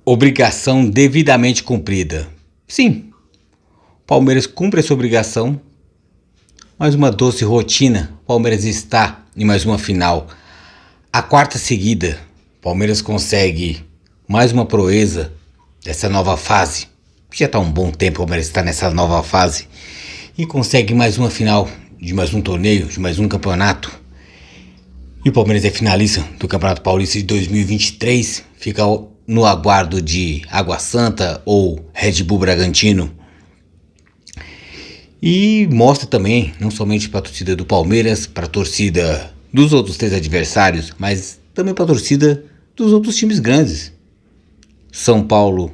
Obrigação devidamente cumprida. Sim, Palmeiras cumpre essa obrigação, mas uma doce rotina. Palmeiras está em mais uma final. A quarta seguida, Palmeiras consegue mais uma proeza dessa nova fase. Já está um bom tempo o Palmeiras está nessa nova fase. E consegue mais uma final de mais um torneio, de mais um campeonato. E o Palmeiras é finalista do Campeonato Paulista de 2023. Fica no aguardo de Água Santa ou Red Bull Bragantino. E mostra também, não somente para a torcida do Palmeiras, para a torcida dos outros três adversários, mas também para a torcida dos outros times grandes. São Paulo,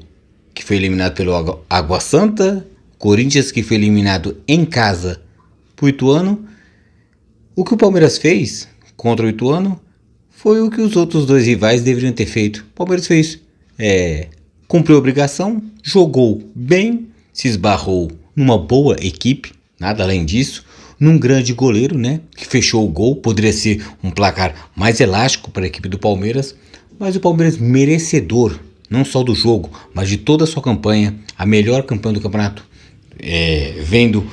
que foi eliminado pelo Água Santa, Corinthians, que foi eliminado em casa por Ituano. O que o Palmeiras fez contra o Ituano foi o que os outros dois rivais deveriam ter feito. O Palmeiras fez, cumpriu a obrigação, jogou bem, se esbarrou numa boa equipe, nada além disso, num grande goleiro, né, que fechou o gol. Poderia ser um placar mais elástico para a equipe do Palmeiras, mas o Palmeiras merecedor, não só do jogo, mas de toda a sua campanha, a melhor campanha do campeonato, vendo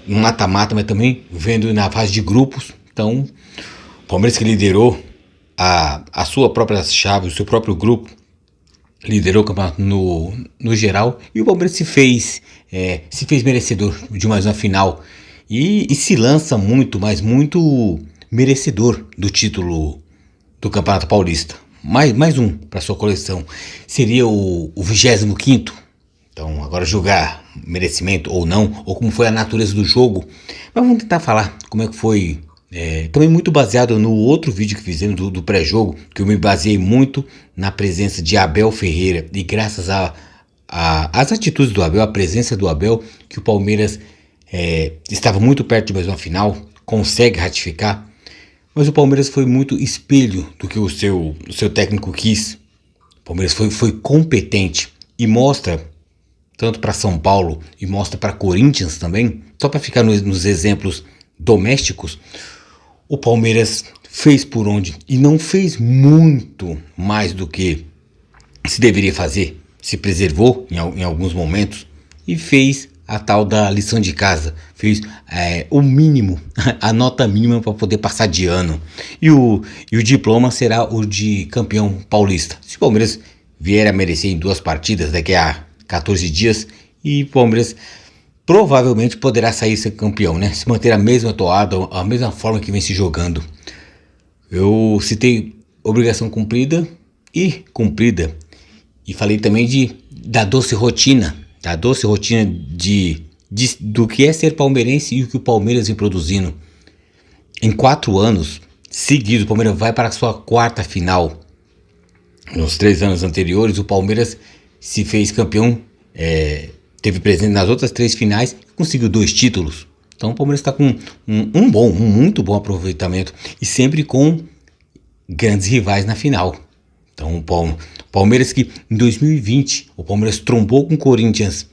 no mata-mata, mas também vendo na fase de grupos. Então, o Palmeiras que liderou a sua própria chave, o seu próprio grupo, liderou o campeonato no geral, e o Palmeiras se fez merecedor de mais uma final e se lança muito, mas muito merecedor do título do Campeonato Paulista. Mais um para sua coleção. Seria o 25º. Então agora julgar merecimento ou não, ou como foi a natureza do jogo. Mas vamos tentar falar como é que foi. Também muito baseado no outro vídeo que fizemos do pré-jogo, que eu me baseei muito na presença de Abel Ferreira, e graças às atitudes do Abel, a presença do Abel, que o Palmeiras estava muito perto de mais uma final, consegue ratificar. Mas o Palmeiras foi muito espelho do que o seu técnico quis. O Palmeiras foi competente e mostra tanto para São Paulo e mostra para Corinthians também, só para ficar nos exemplos domésticos. O Palmeiras fez por onde e não fez muito mais do que se deveria fazer. Se preservou em alguns momentos e fez a tal da lição de casa. Fez o mínimo, a nota mínima para poder passar de ano. E o diploma será o de campeão paulista. Se o Palmeiras vier a merecer em 2 partidas daqui a 14 dias, e o Palmeiras provavelmente poderá sair ser campeão, né? Se manter a mesma toada, a mesma forma que vem se jogando. Eu citei obrigação cumprida e cumprida. E falei também da doce rotina. Da doce rotina do que é ser palmeirense e o que o Palmeiras vem produzindo. Em 4 anos seguidos, o Palmeiras vai para a sua 4ª final. Nos 3 anos anteriores, o Palmeiras se fez campeão, teve presente nas outras 3 finais e conseguiu 2 títulos. Então o Palmeiras está com um muito bom aproveitamento e sempre com grandes rivais na final. Então o Palmeiras que em 2020 o Palmeiras trombou com o Corinthians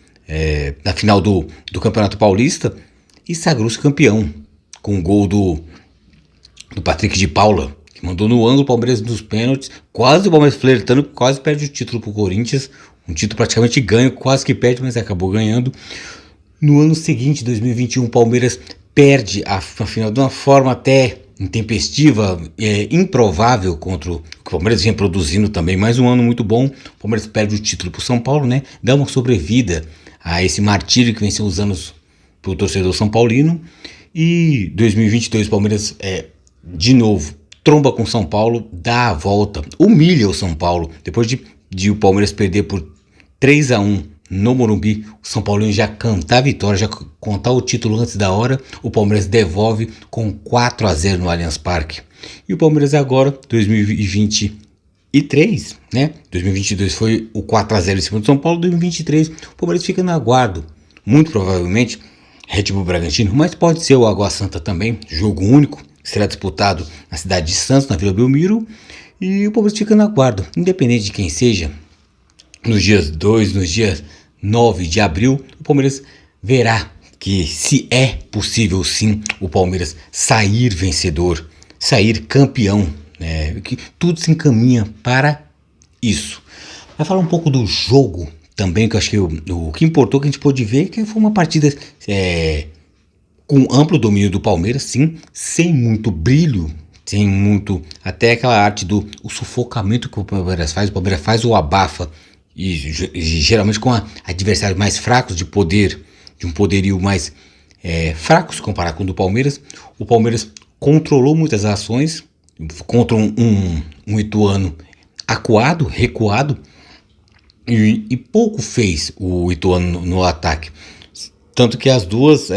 na final do Campeonato Paulista e sagrou-se campeão com o gol do Patrick de Paula, que mandou no ângulo o Palmeiras nos pênaltis. Quase o Palmeiras flertando, quase perde o título para o Corinthians. Um título praticamente ganho, quase que perde, mas acabou ganhando. No ano seguinte, 2021, o Palmeiras perde a final de uma forma até intempestiva, improvável, contra o que o Palmeiras vinha produzindo também. Mais um ano muito bom. O Palmeiras perde o título para o São Paulo, né? Dá uma sobrevida a esse martírio que venceu os anos para o torcedor são paulino. E 2022, o Palmeiras de novo tromba com o São Paulo, dá a volta, humilha o São Paulo. Depois de o Palmeiras perder por 3-1 no Morumbi, o São Paulo já cantar a vitória, já contar o título antes da hora. O Palmeiras devolve com 4-0 no Allianz Parque. E o Palmeiras agora, 2023, né? 2022 foi o 4-0 em cima do São Paulo. 2023, o Palmeiras fica no aguardo. Muito provavelmente Red Bull Bragantino, mas pode ser o Água Santa também. Jogo único, será disputado na cidade de Santos, na Vila Belmiro. E o Palmeiras fica no aguardo, independente de quem seja. Nos dias 2, nos dias 9 de abril, o Palmeiras verá que se é possível sim o Palmeiras sair vencedor, sair campeão, que tudo se encaminha para isso. Vai falar um pouco do jogo também, que eu acho que o que importou que a gente pôde ver que foi uma partida com amplo domínio do Palmeiras, sim, sem muito brilho, sem muito. Até aquela arte do o sufocamento que o Palmeiras faz ou abafa, e geralmente com adversários mais fracos de poder, de um poderio mais fracos comparado com o do Palmeiras. O Palmeiras controlou muitas ações contra um Ituano acuado, recuado, e pouco fez o Ituano no ataque. Tanto que as duas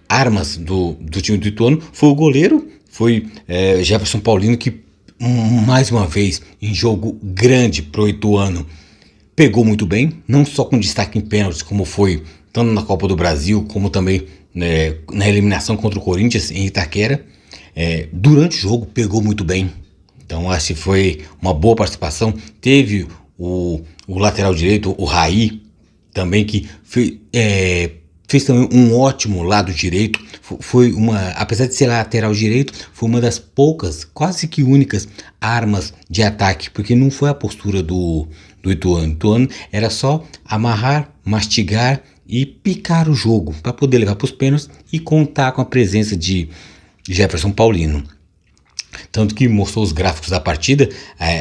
armas do time do Ituano foi o goleiro, foi Jefferson Paulino, que mais uma vez em jogo grande pro Ituano pegou muito bem, não só com destaque em pênaltis, como foi tanto na Copa do Brasil, como também na eliminação contra o Corinthians em Itaquera. Durante o jogo pegou muito bem, então acho que foi uma boa participação. Teve o lateral direito, o Raí, também, que fez também um ótimo lado direito. Apesar de ser lateral direito, foi uma das poucas, quase que únicas armas de ataque, porque não foi a postura do Ituano. O Ituano era só amarrar, mastigar e picar o jogo para poder levar para os pênaltis e contar com a presença de Jefferson Paulino. Tanto que mostrou os gráficos da partida,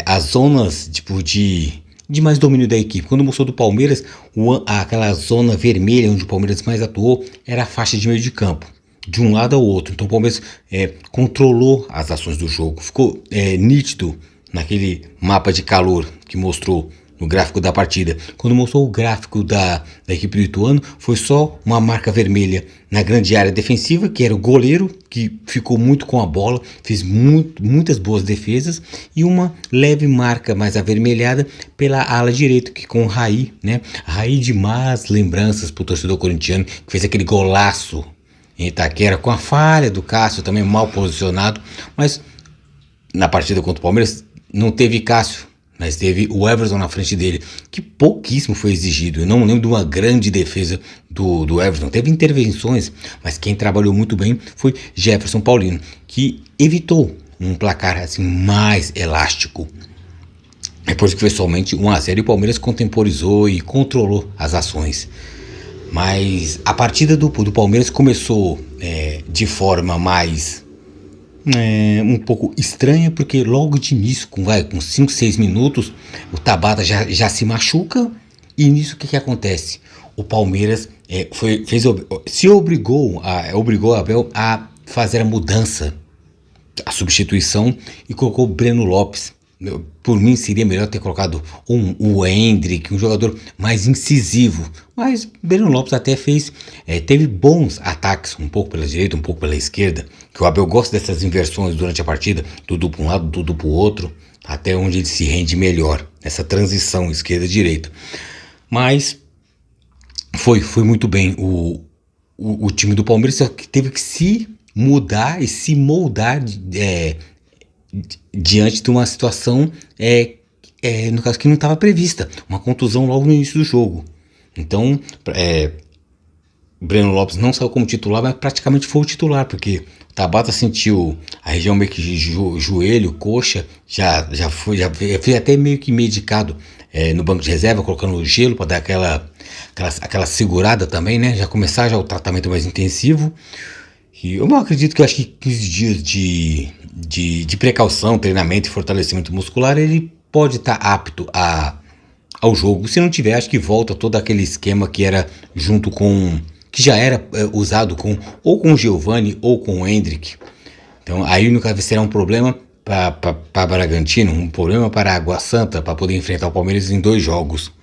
as zonas tipo de mais domínio da equipe. Quando mostrou do Palmeiras, aquela zona vermelha onde o Palmeiras mais atuou era a faixa de meio de campo, de um lado ao outro. Então o Palmeiras controlou as ações do jogo. Ficou nítido naquele mapa de calor que mostrou no gráfico da partida. Quando mostrou o gráfico da equipe do Ituano, foi só uma marca vermelha na grande área defensiva, que era o goleiro, que ficou muito com a bola, fez muitas boas defesas, e uma leve marca mais avermelhada pela ala direita, que com o Raí, né? Raí de más lembranças pro torcedor corintiano, que fez aquele golaço em Itaquera, com a falha do Cássio também mal posicionado, mas na partida contra o Palmeiras não teve Cássio, mas teve o Everton na frente dele, que pouquíssimo foi exigido. Eu não lembro de uma grande defesa do Everton. Teve intervenções, mas quem trabalhou muito bem foi Jefferson Paulino, que evitou um placar assim mais elástico. É por isso que foi somente 1-0 e o Palmeiras contemporizou e controlou as ações. Mas a partida do Palmeiras começou de forma mais um pouco estranha, porque logo de início, com 5, 6 minutos, o Tabata já se machuca, e nisso o que acontece? O Palmeiras obrigou a Abel a fazer a mudança, a substituição, e colocou o Breno Lopes. Por mim seria melhor ter colocado o Hendrick, um jogador mais incisivo, mas Breno Lopes até teve bons ataques, um pouco pela direita, um pouco pela esquerda, que o Abel gosta dessas inversões durante a partida, tudo para um lado, tudo para o outro, até onde ele se rende melhor, nessa transição esquerda-direita. Mas foi muito bem o time do Palmeiras, só que teve que se mudar e se moldar diante de uma situação no caso que não estava prevista, uma contusão logo no início do jogo. Então Breno Lopes não saiu como titular, mas praticamente foi o titular, porque o Tabata sentiu a região meio que de joelho, coxa, já foi até meio que medicado no banco de reserva, colocando gelo para dar aquela segurada também, né? Já começar o tratamento mais intensivo. E eu acredito que acho que 15 dias de precaução, treinamento e fortalecimento muscular, ele pode estar apto ao jogo. Se não tiver, acho que volta todo aquele esquema que era junto com, que já era usado ou com o Giovani ou com o Hendrick. Então aí no caso será um problema para Bragantino, um problema para Água Santa, para poder enfrentar o Palmeiras em 2 jogos.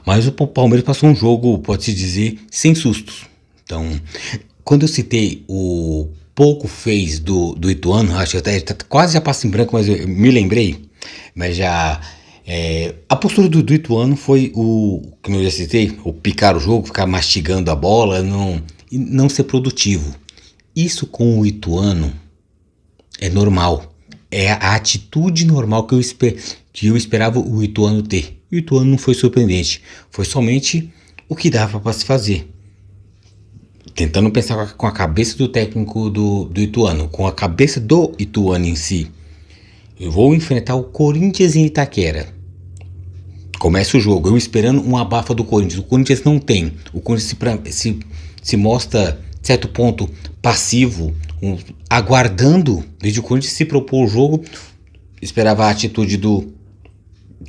Mas o Palmeiras passou um jogo, pode-se dizer, sem sustos. Então, quando eu citei o pouco fez do Ituano, acho que até quase já passa em branco, mas eu me lembrei. Mas já a postura do Ituano foi como eu já citei, o picar o jogo, ficar mastigando a bola, não ser produtivo. Isso com o Ituano é normal. É a atitude normal que eu esperava o Ituano ter. E o Ituano não foi surpreendente. Foi somente o que dava para se fazer. Tentando pensar com a cabeça do técnico do Ituano, com a cabeça do Ituano em si. Eu vou enfrentar o Corinthians em Itaquera. Começa o jogo, eu esperando um abafa do Corinthians. O Corinthians não tem. O Corinthians se mostra, de certo ponto, passivo, aguardando. Desde o Corinthians se propôs o jogo, esperava a atitude do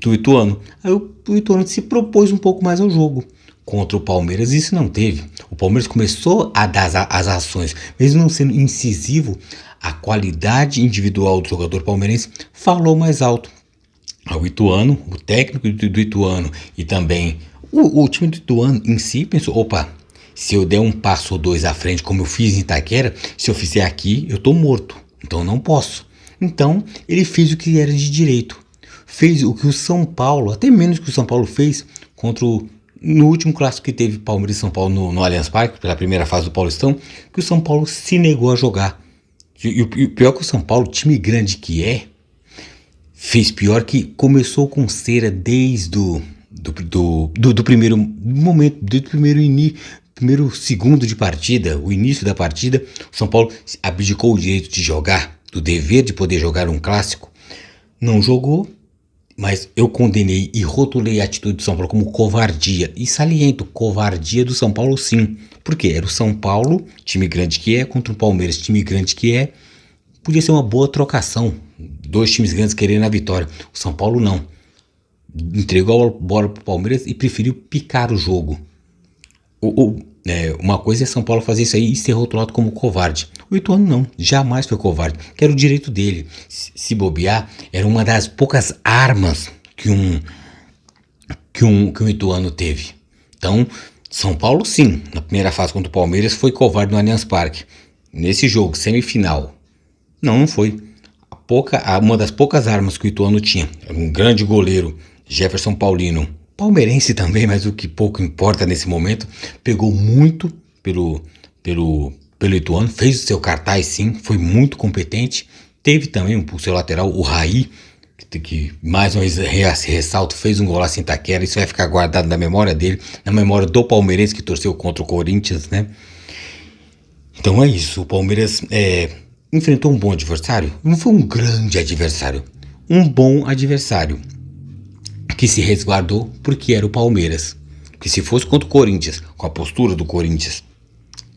Ituano. Aí o Ituano se propôs um pouco mais ao jogo. Contra o Palmeiras isso não teve. O Palmeiras começou a dar as ações, mesmo não sendo incisivo, a qualidade individual do jogador palmeirense falou mais alto. O Ituano, o técnico do Ituano e também o time do Ituano em si pensou, opa, se eu der um passo ou dois à frente como eu fiz em Itaquera, se eu fizer aqui eu tô morto, então eu não posso. Então ele fez o que era de direito, fez o que o São Paulo, até menos que o São Paulo fez no último clássico que teve Palmeiras e São Paulo no Allianz Parque, pela primeira fase do Paulistão, que o São Paulo se negou a jogar. E o pior que o São Paulo, time grande que é, fez pior, que começou com cera desde do primeiro momento, desde o primeiro segundo de partida, o início da partida. O São Paulo abdicou o direito de jogar, do dever de poder jogar um clássico, não jogou, mas eu condenei e rotulei a atitude do São Paulo como covardia, e saliento, covardia do São Paulo sim, porque era o São Paulo, time grande que é, contra o Palmeiras, time grande que é, podia ser uma boa trocação, dois times grandes querendo a vitória. O São Paulo não, entregou a bola para o Palmeiras e preferiu picar o jogo. Uma coisa é São Paulo fazer isso aí e ser rotulado como covarde. O Ituano não, jamais foi covarde, que era o direito dele. Se bobear, era uma das poucas armas que um Ituano teve. Então, São Paulo sim, na primeira fase contra o Palmeiras foi covarde no Allianz Parque. Nesse jogo, semifinal, não foi. Uma das poucas armas que o Ituano tinha, era um grande goleiro, Jefferson Paulino, palmeirense também, mas o que pouco importa nesse momento, pegou muito pelo Ituano, fez o seu cartaz sim, foi muito competente. Teve também o seu lateral, o Raí, que mais uma vez ressalto, fez um golaço em Itaquera. Isso vai ficar guardado na memória dele, na memória do palmeirense que torceu contra o Corinthians, né? Então é isso, o Palmeiras enfrentou um bom adversário, não foi um grande adversário, um bom adversário, que se resguardou porque era o Palmeiras. Porque se fosse contra o Corinthians, com a postura do Corinthians,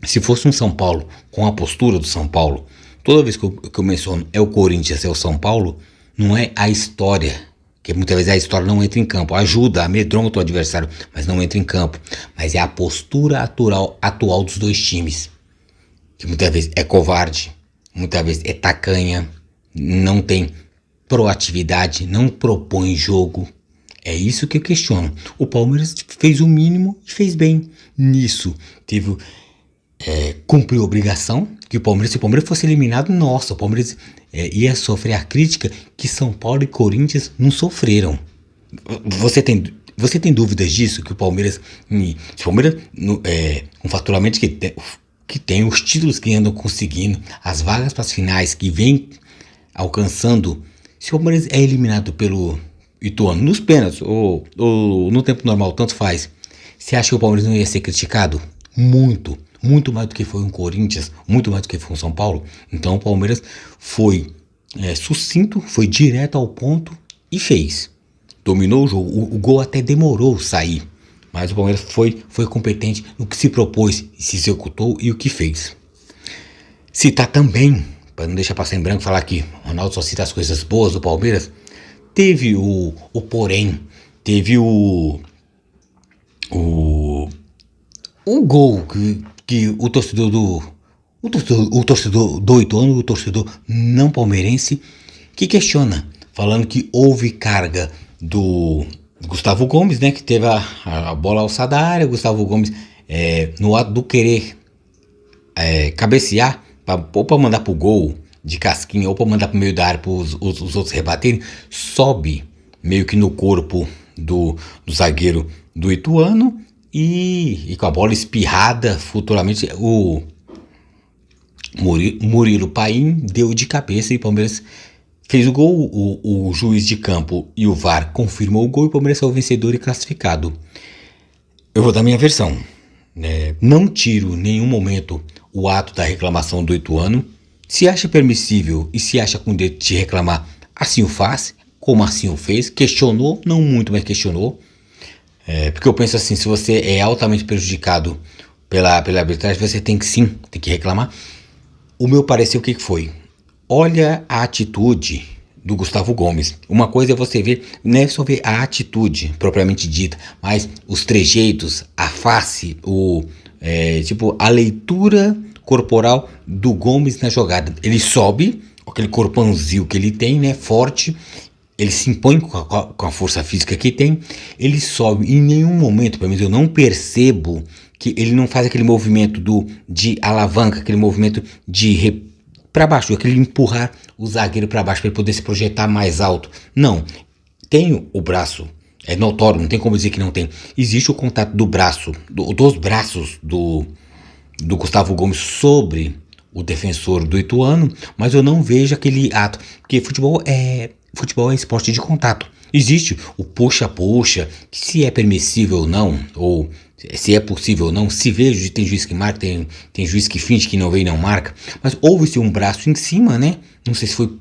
se fosse um São Paulo com a postura do São Paulo, toda vez que eu menciono é o Corinthians, é o São Paulo, não é a história, que muitas vezes a história não entra em campo, ajuda, amedronta o adversário, mas não entra em campo, mas é a postura atual dos dois times, que muitas vezes é covarde, muitas vezes é tacanha, não tem proatividade, não propõe jogo. É isso que eu questiono. O Palmeiras fez o mínimo e fez bem. Nisso, cumpriu a obrigação, que se o Palmeiras fosse eliminado, nossa, o Palmeiras ia sofrer a crítica que São Paulo e Corinthians não sofreram. Você tem dúvidas disso? Que o Palmeiras, um faturamento que tem, os títulos que andam conseguindo, as vagas para as finais que vem alcançando, se o Palmeiras é eliminado pelo Ituano nos pênaltis ou no tempo normal, tanto faz, você acha que o Palmeiras não ia ser criticado? Muito mais do que foi um Corinthians, muito mais do que foi um São Paulo. Então o Palmeiras foi sucinto, foi direto ao ponto e fez. Dominou o jogo, o gol até demorou sair, mas o Palmeiras foi competente no que se propôs, se executou e o que fez. Citar também, para não deixar passar em branco, falar que o Ronaldo só cita as coisas boas do Palmeiras, teve o porém, teve o gol que o torcedor do Ituano, o torcedor não palmeirense, que questiona, falando que houve carga do Gustavo Gomes, né, que teve a bola alçada à área. Gustavo Gomes, no ato do querer cabecear, ou para mandar pro gol de casquinha, ou para mandar pro meio da área para os outros rebaterem, sobe meio que no corpo do zagueiro do Ituano, e com a bola espirrada, futuramente o Murilo Paim deu de cabeça e o Palmeiras fez o gol. O juiz de campo e o VAR confirmou o gol e o Palmeiras saiu vencedor e classificado. Eu vou dar minha versão. Não tiro em nenhum momento o ato da reclamação do Ituano. Se acha permissível e se acha com o direito de reclamar, assim o faz, como assim o fez, questionou, não muito, mas questionou. Porque eu penso assim, se você é altamente prejudicado pela arbitragem, você tem que reclamar. O meu parecer, o que foi? Olha a atitude do Gustavo Gomes. Uma coisa é você ver, não é só ver a atitude propriamente dita, mas os trejeitos, a face, a leitura corporal do Gomes na jogada. Ele sobe, aquele corpãozinho que ele tem, né, forte, ele se impõe com a força física que tem, ele sobe. Em nenhum momento, pelo menos eu não percebo que ele não faz aquele movimento de alavanca, aquele movimento para baixo, aquele empurrar o zagueiro para baixo para ele poder se projetar mais alto. Não, tem o braço, é notório, não tem como dizer que não tem. Existe o contato do braço, dos braços do Gustavo Gomes sobre o defensor do Ituano, mas eu não vejo aquele ato, porque futebol é esporte de contato. Existe o puxa-puxa, se é permissível ou não, ou se é possível ou não, se vejo, tem juiz que marca, tem juiz que finge que não vê e não marca, mas houve-se um braço em cima, né? Não sei se foi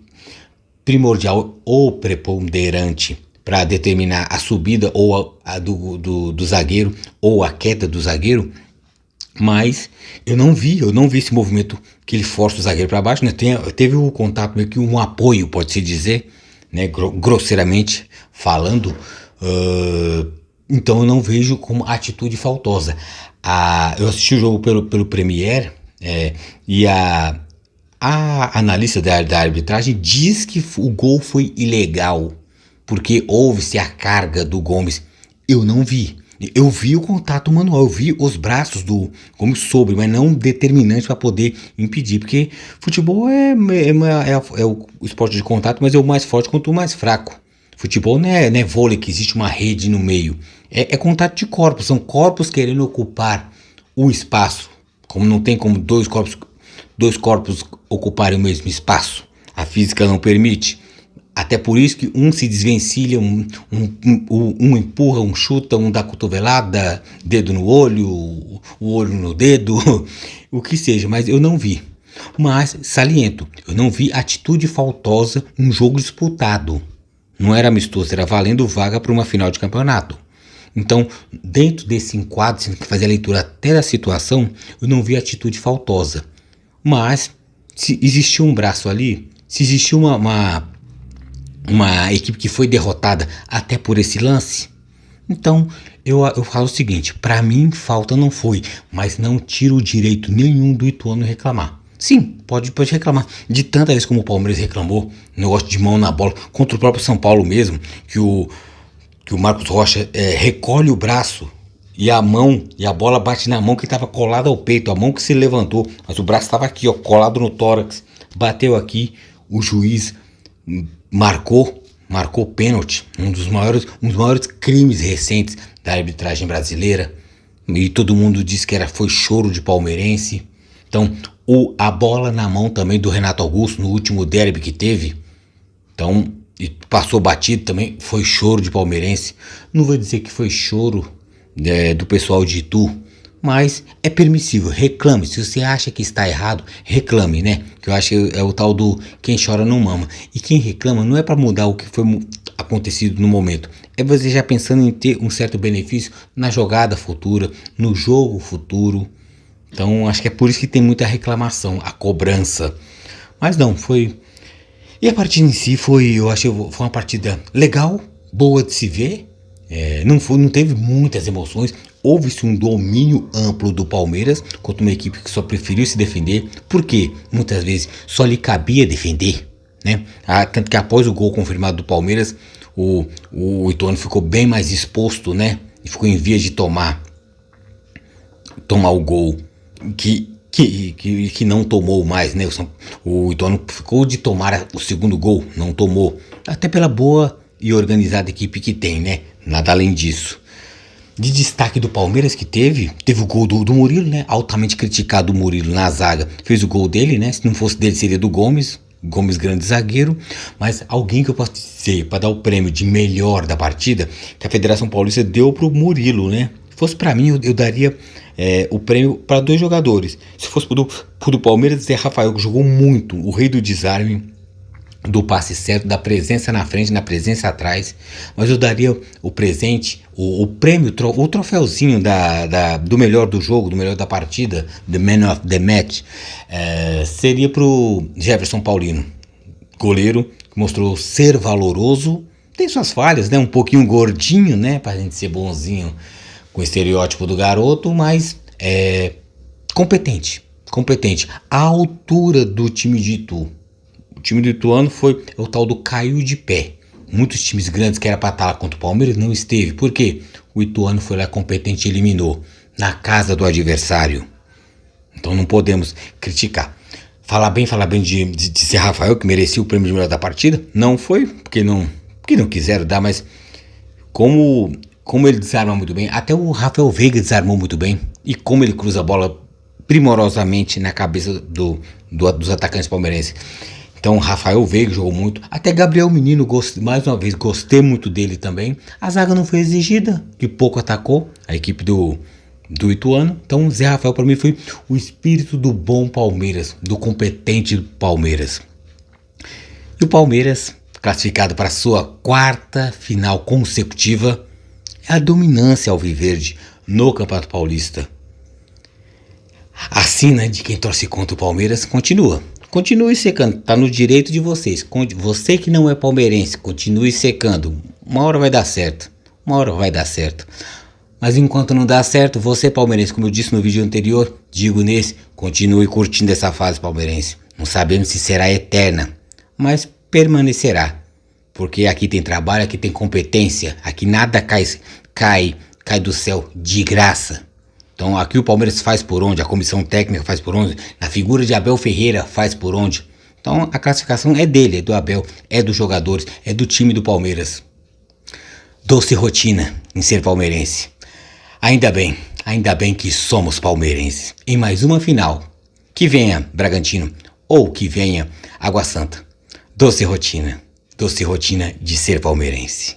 primordial ou preponderante para determinar a subida ou a do zagueiro ou a queda do zagueiro, mas eu não vi esse movimento que ele força o zagueiro para baixo, né? Teve o contato, meio que um apoio, pode-se dizer, né? Grosseiramente falando. Então eu não vejo como atitude faltosa. Eu assisti o jogo pelo Premier, e a analista da arbitragem diz que o gol foi ilegal, porque houve-se a carga do Gomes. Eu não vi. Eu vi o contato manual, eu vi os braços do Gomes sobre, mas não determinante para poder impedir, porque futebol é o esporte de contato, mas é o mais forte contra o mais fraco. Futebol não é vôlei que existe uma rede no meio, é contato de corpos, são corpos querendo ocupar o espaço, como não tem como dois corpos ocuparem o mesmo espaço, a física não permite. Até por isso que um se desvencilha, um empurra, um chuta, um dá cotovelada, dedo no olho, o olho no dedo, o que seja, mas eu não vi. Mas, saliento, eu não vi atitude faltosa num jogo disputado. Não era amistoso, era valendo vaga para uma final de campeonato. Então, dentro desse enquadro, você tem que fazer a leitura até da situação, eu não vi atitude faltosa. Mas, se existiu um braço ali, se existiu uma equipe que foi derrotada até por esse lance, então eu falo o seguinte: para mim falta não foi, mas não tira o direito nenhum do Ituano reclamar. Sim, pode reclamar, de tanta vez como o Palmeiras reclamou, negócio de mão na bola, contra o próprio São Paulo mesmo, que o Marcos Rocha recolhe o braço e a bola bate na mão que estava colada ao peito, a mão que se levantou, mas o braço estava aqui, ó, colado no tórax, bateu aqui, o juiz marcou pênalti, um dos maiores crimes recentes da arbitragem brasileira, e todo mundo disse que foi choro de palmeirense. Então, a bola na mão também do Renato Augusto no último derby que teve, então, e passou batido também, foi choro de palmeirense. Não vou dizer que foi choro do pessoal de Itu, mas é permissível, reclame. Se você acha que está errado, reclame, né? Que eu acho que é o tal do quem chora não mama. E quem reclama não é para mudar o que foi acontecido no momento, é você já pensando em ter um certo benefício na jogada futura, no jogo futuro. Então acho que é por isso que tem muita reclamação, a cobrança. Mas não, foi... E a partida em si eu achei foi uma partida legal, boa de se ver. Não teve muitas emoções. Houve-se um domínio amplo do Palmeiras contra uma equipe que só preferiu se defender, porque muitas vezes só lhe cabia defender, né? Tanto que após o gol confirmado do Palmeiras, o Ituano ficou bem mais exposto, né? E ficou em vias de tomar o gol que não tomou mais, né? O Ituano ficou de tomar o segundo gol, não tomou, até pela boa e organizada equipe que tem, né? Nada além disso. De destaque do Palmeiras que teve o gol do Murilo, né? Altamente criticado o Murilo na zaga. Fez o gol dele, né? Se não fosse dele seria do Gomes. Gomes grande zagueiro. Mas alguém que eu posso dizer para dar o prêmio de melhor da partida, que a Federação Paulista deu pro Murilo, né? Se fosse para mim, eu daria o prêmio para dois jogadores. Se fosse pro do Palmeiras, é Rafael, que jogou muito. O rei do desarme. do passe certo, da presença na frente, da presença atrás, mas eu daria o presente, o prêmio, o troféuzinho do melhor do jogo, do melhor da partida, the man of the match, seria pro Jefferson Paulino, goleiro que mostrou ser valoroso, tem suas falhas, né, um pouquinho gordinho, né, pra gente ser bonzinho com o estereótipo do garoto, mas competente, à altura do time de Itu. O time do Ituano foi o tal do caiu de pé. Muitos times grandes que era para estar lá contra o Palmeiras não esteve. Por quê? O Ituano foi lá competente e eliminou na casa do adversário. Então não podemos criticar. Falar bem de Zé Rafael, que merecia o prêmio de melhor da partida. Não foi, porque não quiseram dar, mas como ele desarma muito bem. Até o Rafael Veiga desarmou muito bem. E como ele cruza a bola primorosamente na cabeça dos atacantes palmeirenses. Então, Rafael Veiga jogou muito. Até Gabriel Menino, mais uma vez, gostei muito dele também. A zaga não foi exigida, que pouco atacou a equipe do Ituano. Então, Zé Rafael para mim foi o espírito do bom Palmeiras, do competente Palmeiras. E o Palmeiras, classificado para sua 4ª final consecutiva, é a dominância alviverde no Campeonato Paulista. A sina de quem torce contra o Palmeiras Continue secando, tá no direito de vocês. Você que não é palmeirense, continue secando. Uma hora vai dar certo. Mas enquanto não dá certo, você palmeirense, como eu disse no vídeo anterior, digo nesse, continue curtindo essa fase palmeirense. Não sabemos se será eterna, mas permanecerá. Porque aqui tem trabalho, aqui tem competência, aqui nada cai do céu de graça. Então aqui o Palmeiras faz por onde, a comissão técnica faz por onde, na figura de Abel Ferreira faz por onde. Então a classificação é dele, é do Abel, é dos jogadores, é do time do Palmeiras. Doce rotina em ser palmeirense. Ainda bem que somos palmeirenses. Em mais uma final, que venha Bragantino ou que venha Água Santa. Doce rotina de ser palmeirense.